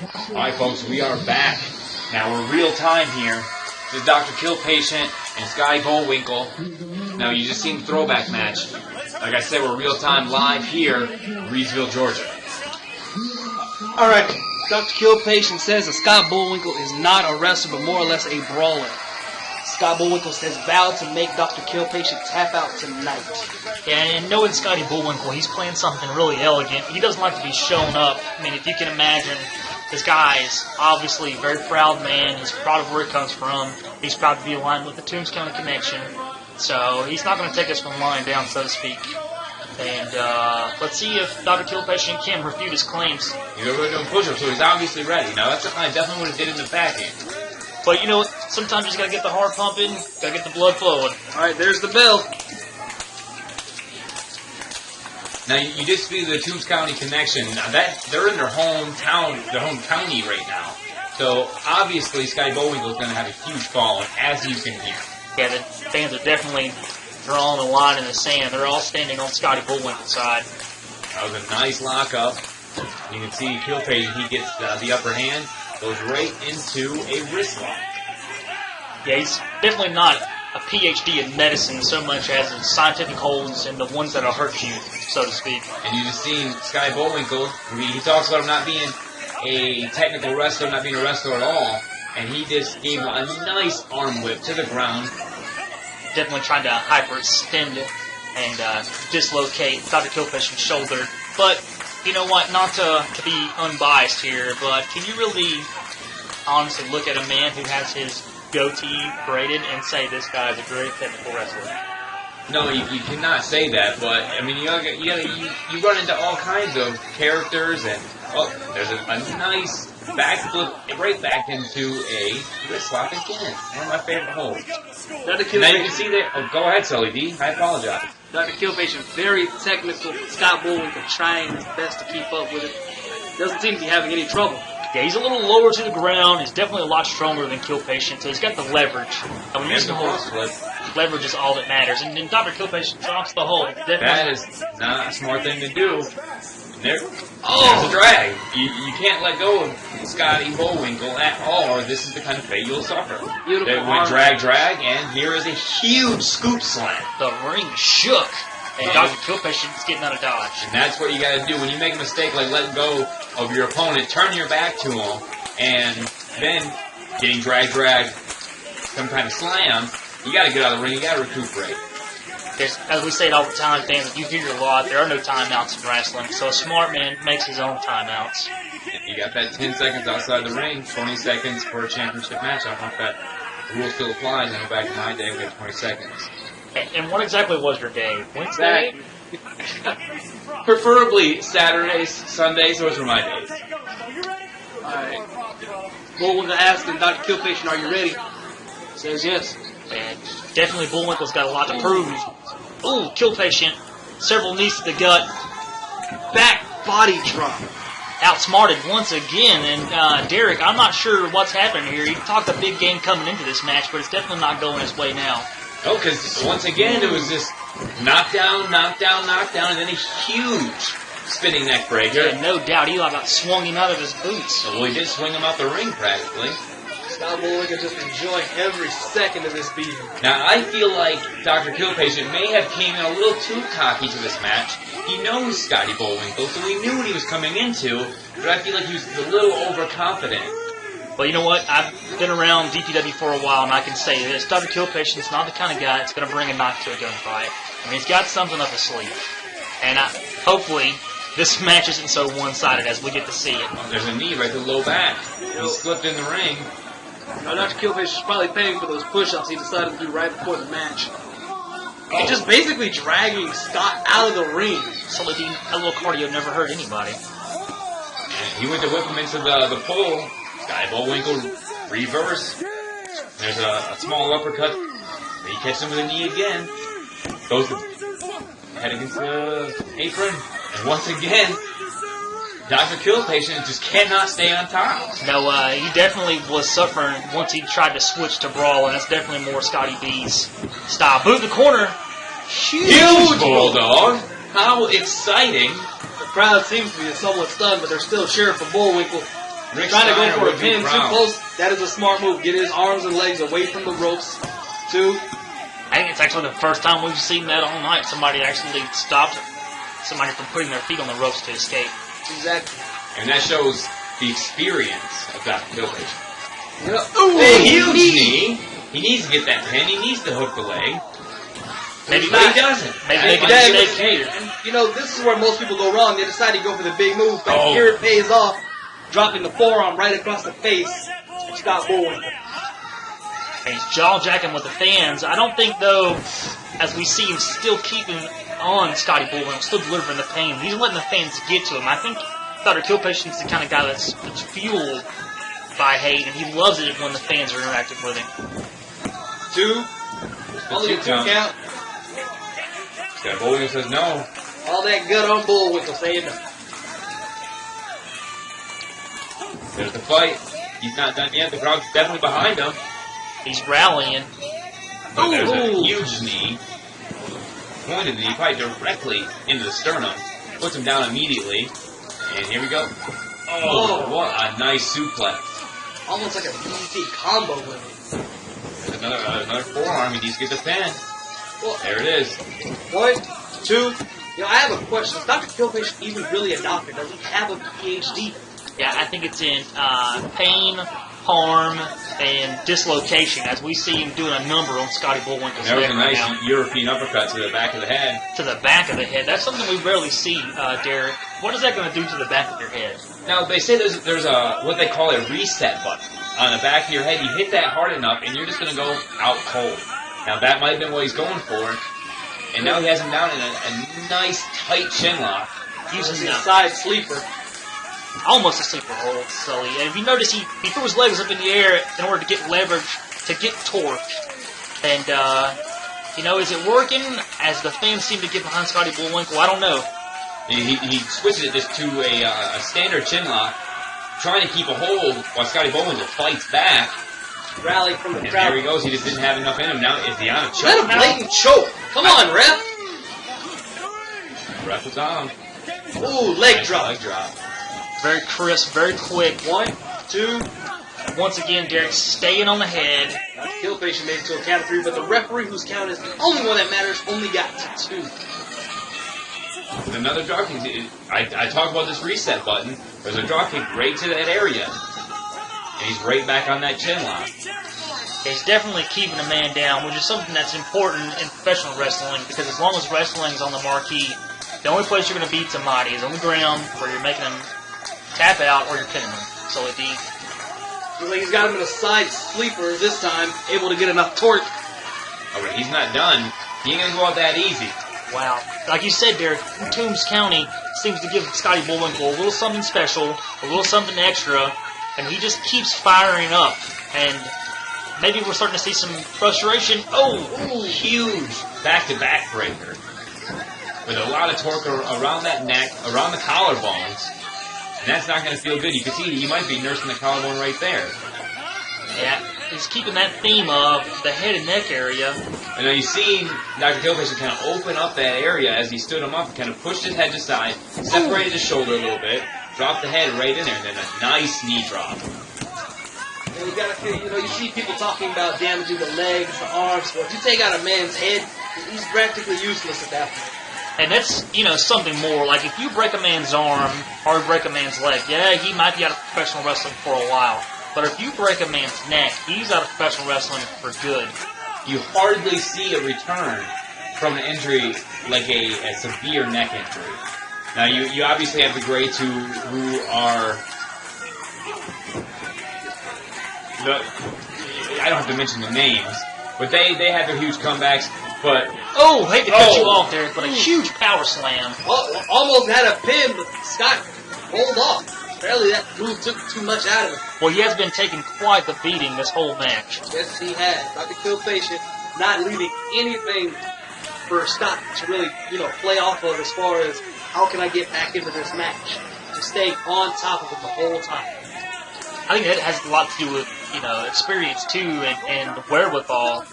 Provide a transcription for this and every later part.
Alright folks, we are back. Now we're real time here. This is Dr. Kill Patient and Scotty Bullwinkle. Now you just seen the throwback match. Like I said, we're real time live here, Reedsville, Georgia. Alright, Dr. Kill Patient says that Scott Bullwinkle is not a wrestler, but more or less a brawler. Scott Bullwinkle has vowed to make Dr. Kill Patient tap out tonight. Yeah, and knowing Scotty Bullwinkle, he's playing something really elegant. He doesn't like to be shown up. I mean, if you can imagine, this guy is obviously a very proud man. He's proud of where he comes from. He's proud to be aligned with the Toombs County Connection. So he's not going to take us from lying down, so to speak. And let's see if Dr. Kill Patient can refute his claims. He's already doing push-ups, so he's obviously ready. Now that's something I definitely would have did in the back end. But you know, sometimes you just got to get the heart pumping, got to get the blood flowing. Alright, there's the bell. Now you just see the Toombs County Connection. Now they're in their home county right now. So obviously Scotty Bullwinkle is going to have a huge following, as you can hear. Yeah, the fans are definitely drawing a line in the sand. They're all standing on Scotty Bullwinkle's side. That was a nice lockup. You can see Kill Patient, he gets the upper hand, goes right into a wrist lock. Yeah, he's definitely not a PhD in medicine so much as in scientific holds and the ones that'll hurt you, so to speak. And you just seen Scotty Bullwinkle, he talks about him not being a technical wrestler, not being a wrestler at all, and he just gave him a nice arm whip to the ground. Definitely trying to hyperextend it and dislocate Dr. Kill Patient's shoulder. But, you know what, not to be unbiased here, but can you really honestly look at a man who has his goatee braided and say this guy is a great technical wrestler? No, you cannot say that, but, I mean, you run into all kinds of characters, and, there's a nice backflip right back into a wrist lock again. One of my favorite holds. Now you can see there. Oh, go ahead, Sully D. I apologize. Dr. Kill Patient, very technical. Scott Bullwinkle trying his best to keep up with it. Doesn't seem to be having any trouble. Yeah, he's a little lower to the ground. He's definitely a lot stronger than Kill Patient, so he's got the leverage. And when you're using the hold, leverage is all that matters. And then Dr. Kill Patient drops the hold. That is not a smart thing to do. There's a drag. You can't let go of Scotty Bullwinkle at all, or this is the kind of fate you'll suffer. Beautiful. It went drag, and here is a huge scoop slam. The ring shook, and Dr. Kill Patient's getting out of dodge. And that's what you got to do when you make a mistake like letting go of your opponent. Turn your back to him, and then getting drag, some kind of slam. You got to get out of the ring. You got to recuperate. As we say it all the time, fans, you hear a lot, there are no timeouts in wrestling, so a smart man makes his own timeouts. You got that 10 seconds outside the ring, 20 seconds for a championship match. I don't know if that rule still applies. I know back in my day we had 20 seconds. And what exactly was your day? Wednesday? Preferably Saturdays, Sundays, those were my days. Alright. Bullwinkle asking Dr. Kill Patient, are you ready? Says yes. And definitely Bullwinkle's got a lot to prove. Ooh, Kill Patient. Several knees to the gut. Back body drop. Outsmarted once again. And Derek, I'm not sure what's happening here. He talked a big game coming into this match, but it's definitely not going his way now. Oh, because once again it was just knockdown, and then a huge spinning neck breaker. Yeah, no doubt. Eli about swung him out of his boots. Well, he did swing him out the ring practically. Scott Bullwinkle just enjoying every second of this beating. Now, I feel like Dr. Kill Patient may have came in a little too cocky to this match. He knows Scotty Bullwinkle, so he knew what he was coming into, but I feel like he was a little overconfident. Well, you know what? I've been around DPW for a while, and I can say this. Dr. Kill Patient is not the kind of guy that's going to bring a knife to a gunfight. I mean, he's got something up his sleeve. And hopefully, this match isn't so one-sided as we get to see it. There's a knee right to the low back. He slipped in the ring. Now, Dr. Kill Patient is probably paying for those push-ups he decided to do right before the match. He's just basically dragging Scott out of the ring. Sully D, a little cardio never hurt anybody. And he went to whip him into the pole. Scotty Bullwinkle reverse. There's a small uppercut. He catches him with a knee again. Goes to head against the apron. And once again, Dr. Kill Patient just cannot stay on top. No, he definitely was suffering once he tried to switch to brawl, and that's definitely more Scotty B's style. Boot in the corner. Huge Bulldog. How exciting. The crowd seems to be somewhat stunned, but they're still cheering for Bullwinkle. Rick Trying to Steiner go for a would be pin too proud. close. That is a smart move. Get his arms and legs away from the ropes. 2. I think it's actually the first time we've seen that all night. Somebody actually stopped somebody from putting their feet on the ropes to escape. Exactly. And that shows the experience of Dr. Killfish. Yep. Ooh, big, huge knee. He needs to get that pin. He needs to hook the leg. Maybe But he doesn't. Maybe And they can that's mistake okay. And, you know, this is where most people go wrong. They decide to go for the big move, but Oh. here it pays off, dropping the forearm right across the face of Scott Bullwinkle. And he's jaw-jacking with the fans. I don't think, though, as we see him still keeping on Scotty Bullwinkle, still delivering the pain, he's letting the fans get to him. I think Dr. Killpatient's the kind of guy that's fueled by hate, and he loves it when the fans are interacting with him. 2. Only a 2 count. Scott Bullwinkle says no. All that gut on Bullwinkle saying no. There's the fight. He's not done yet. The crowd's definitely behind him. He's rallying. But there's a Ooh. huge knee. Pointed knee right directly into the sternum. Puts him down immediately. And here we go. Oh, what a nice suplex. Almost like a DDT combo with it. There's another forearm. He needs to get the pin. Well, There it is. 1, 2. You know, I have a question. Is Dr. Killpatient even really a doctor? Does he have a PhD? Yeah, I think it's in pain, harm, and dislocation, as we see him doing a number on Scotty Bullwinkle's There was neck a right nice now. European uppercut to the back of the head. To the back of the head. That's something we rarely see, Derek. What is that going to do to the back of your head? Now, they say there's a, what they call a reset button on the back of your head. You hit that hard enough, and you're just going to go out cold. Now, that might have been what he's going for. And now he has him down in a nice, tight chin lock. Using Yeah. a side sleeper. Almost a sleeper hold, Sully. And if you notice, he threw his legs up in the air in order to get leverage, to get torque. And, you know, is it working as the fans seem to get behind Scotty Bullwinkle? I don't know. He switches it just to a standard chin lock, trying to keep a hold while Scotty Bullwinkle fights back. Rally from the And crowd. there he goes. He just didn't have enough in him. Now, is he on a Is choke that a now? blatant choke? Come on, ref. Ref is on. Ooh, leg Nice drop. leg drop. Very crisp, very quick. 1, 2. Once again, Derek staying on the head. Killpatient made it to a count of 3, but the referee, whose count is the only one that matters, only got to 2. With another drop kick. I talk about this reset button. There's a drop kick right to that area. And he's right back on that chin lock. He's definitely keeping a man down, which is something that's important in professional wrestling, because as long as wrestling's on the marquee, the only place you're going to beat somebody is on the ground, where you're making them tap out or you're pinning them. So it Looks like he's got him in a side sleeper this time, able to get enough torque. All right, he's not done. He ain't gonna go out that easy. wow. Like you said, Derek, Toombs County seems to give Scotty Bullwinkle a little something special, a little something extra, and he just keeps firing up. And maybe we're starting to see some frustration. Oh, huge back-to-back breaker. With a lot of torque around that neck, around the collarbones. And that's not going to feel good. You can see he might be nursing the collarbone right there. Yeah, he's keeping that theme of the head and neck area. And now you see Dr. Killpatient kind of open up that area as he stood him up and kind of pushed his head to the side, separated his shoulder a little bit, dropped the head right in there, and then a nice knee drop. And you see people talking about damaging the legs, the arms. Well, if you take out a man's head, he's practically useless at that point. And that's, something more. Like, if you break a man's arm or break a man's leg, yeah, he might be out of professional wrestling for a while. But if you break a man's neck, he's out of professional wrestling for good. You hardly see a return from an injury like a severe neck injury. Now, you obviously have the greats who are... I don't have to mention the names, but they had their huge comebacks, but... Oh, hate to cut you off, Derek, but a huge power slam. Well, almost had a pin, but Scott pulled off. Apparently that move took too much out of him. Well, he has been taking quite the beating this whole match. Yes, he has. Dr. Killpatient not leaving anything for Scott to really, play off of as far as how can I get back into this match. To stay on top of it the whole time. I think that has a lot to do with, experience too and the wherewithal.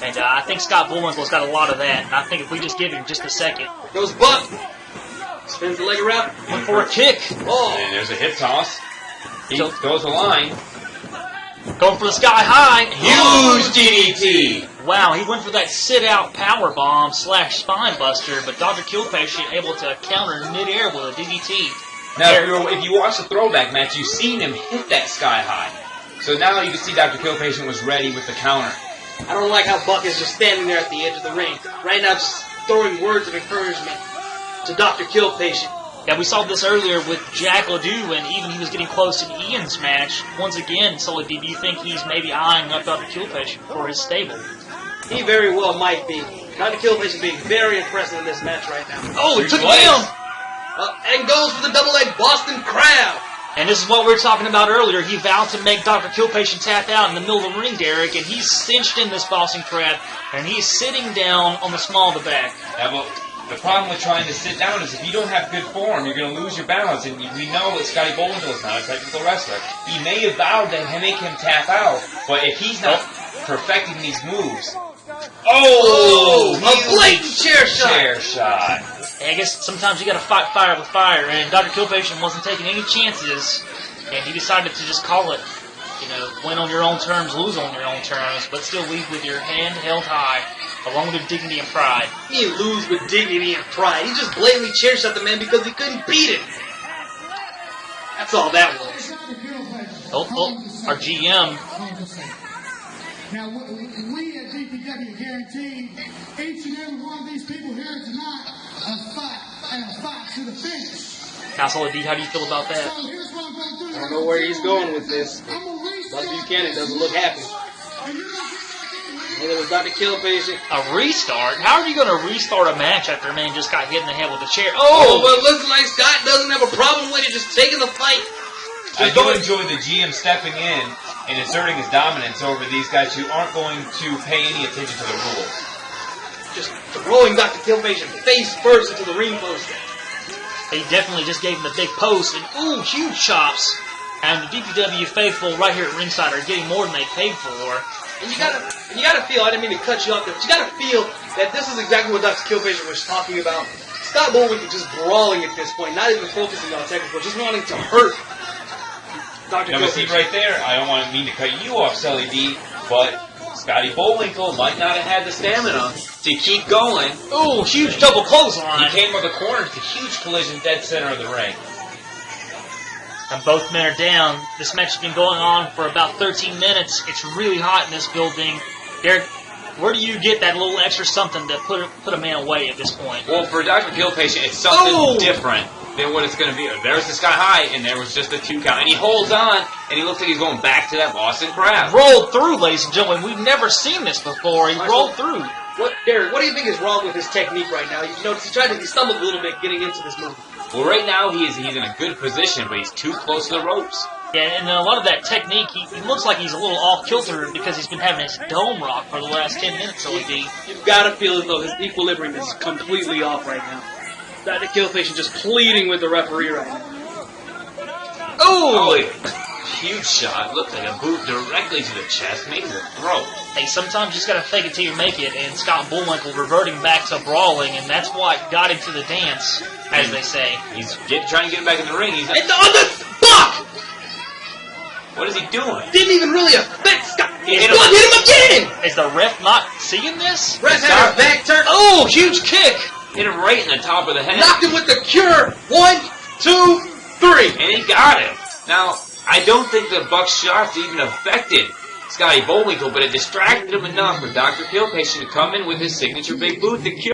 And I think Scott Bullwinkle's got a lot of that. And I think if we just give him just a second. Goes Buck. Spins the leg around. Went for a kick. Oh. And there's a hip toss. He goes the line. Going for the sky high. Huge DDT. Wow, he went for that sit-out power bomb / spine buster, but Dr. Killpatient able to counter midair with a DDT. Now, if you watch the throwback match, you've seen him hit that sky high. So now you can see Dr. Killpatient was ready with the counter. I don't like how Buck is just standing there at the edge of the ring. Right now, just throwing words of encouragement to Dr. Killpatient. Yeah, we saw this earlier with Jack Ledoux, and even he was getting close in Ian's match. Once again, Sully D, do you think he's maybe eyeing up Dr. Killpatient for his stable? He very well might be. Dr. Killpatient being very impressive in this match right now. Oh, he took him down! And goes for the double-leg Boston Crab. And this is what we were talking about earlier. He vowed to make Dr. Killpatient tap out in the middle of the ring, Derek, and he's cinched in this Boston Crab, and he's sitting down on the small of the back. Yeah, well, the problem with trying to sit down is if you don't have good form, you're going to lose your balance. And we know that Scotty Bullwinkle is not a technical wrestler. He may have vowed to make him tap out, but if he's not perfecting these moves... Oh! A blatant chair shot! I guess sometimes you gotta fight fire with fire, and Dr. Killpatient wasn't taking any chances, and he decided to just call it. You know, win on your own terms, lose on your own terms, but still leave with your hand held high, along with your dignity and pride. He didn't lose with dignity and pride. He just blatantly chair shot the man because he couldn't beat him. That's all that was. Oh, our GM. Now, we at DPW guarantee each and every one of these people here tonight a fight to the finish. Castle D, how do you feel about that? So here's what I'm going to do. I don't know where he's going with this. I'm going to Buck Buchanan doesn't look happy. And it was Dr. Killpatient. A restart? How are you going to restart a match after a man just got hit in the head with a chair? Oh, well, it looks like Scott doesn't have a problem with it, just taking the fight. I do enjoy the GM stepping in and asserting his dominance over these guys who aren't going to pay any attention to the rules. Just throwing Dr. Killpatient face first into the ring post. They definitely just gave him the big post, and ooh, huge chops. And the DPW faithful right here at ringside are getting more than they paid for. And you gotta feel, I didn't mean to cut you off there, but you gotta feel that this is exactly what Dr. Killpatient was talking about. Scott Bullwinkle just brawling at this point, not even focusing on technical, just wanting to hurt Dr. Now, see Killpatient. right there, I don't want to mean to cut you off, Sully D, but Scotty Bullwinkle might not have had the stamina to keep going. Ooh, huge double clothesline. He came with a corner to huge collision dead center of the ring. And both men are down. This match has been going on for about 13 minutes. It's really hot in this building. Derek, where do you get that little extra something to put a man away at this point? Well, for Dr. Killpatient, it's something different than what it's going to be. There's the sky high, and there was just a 2 count. And he holds on, and he looks like he's going back to that Boston Crab. Rolled through, ladies and gentlemen. We've never seen this before. He rolled through. Derek, what do you think is wrong with his technique right now? You notice he stumbled a little bit getting into this move. Well, right now he's in a good position, but he's too close to the ropes. Yeah, and a lot of that technique, he looks like he's a little off-kilter because he's been having his dome rock for the last 10 minutes, so You've got to feel as though his equilibrium is completely off right now. Dr. Killpatient just pleading with the referee right now. Oh! Huge shot. Looked like a boot directly to the chest, maybe the throat. Hey, sometimes you just gotta fake it till you make it, and Scott Bullwinkle reverting back to brawling, and that's what got him to the dance, as they say. He's trying to get him back in the ring. And on the Buck! What is he doing? Didn't even really affect Scott. He Buck hit him. hit him again! Is the ref not seeing this? Ref had his back turned. Oh, huge kick! Hit him right in the top of the head. Knocked him with the cure. 1, 2, 3. And he got him. Now, I don't think the Buck's shots even affected Scotty Bullwinkle, but it distracted him enough for Dr. Killpatient to come in with his signature big boot to cure.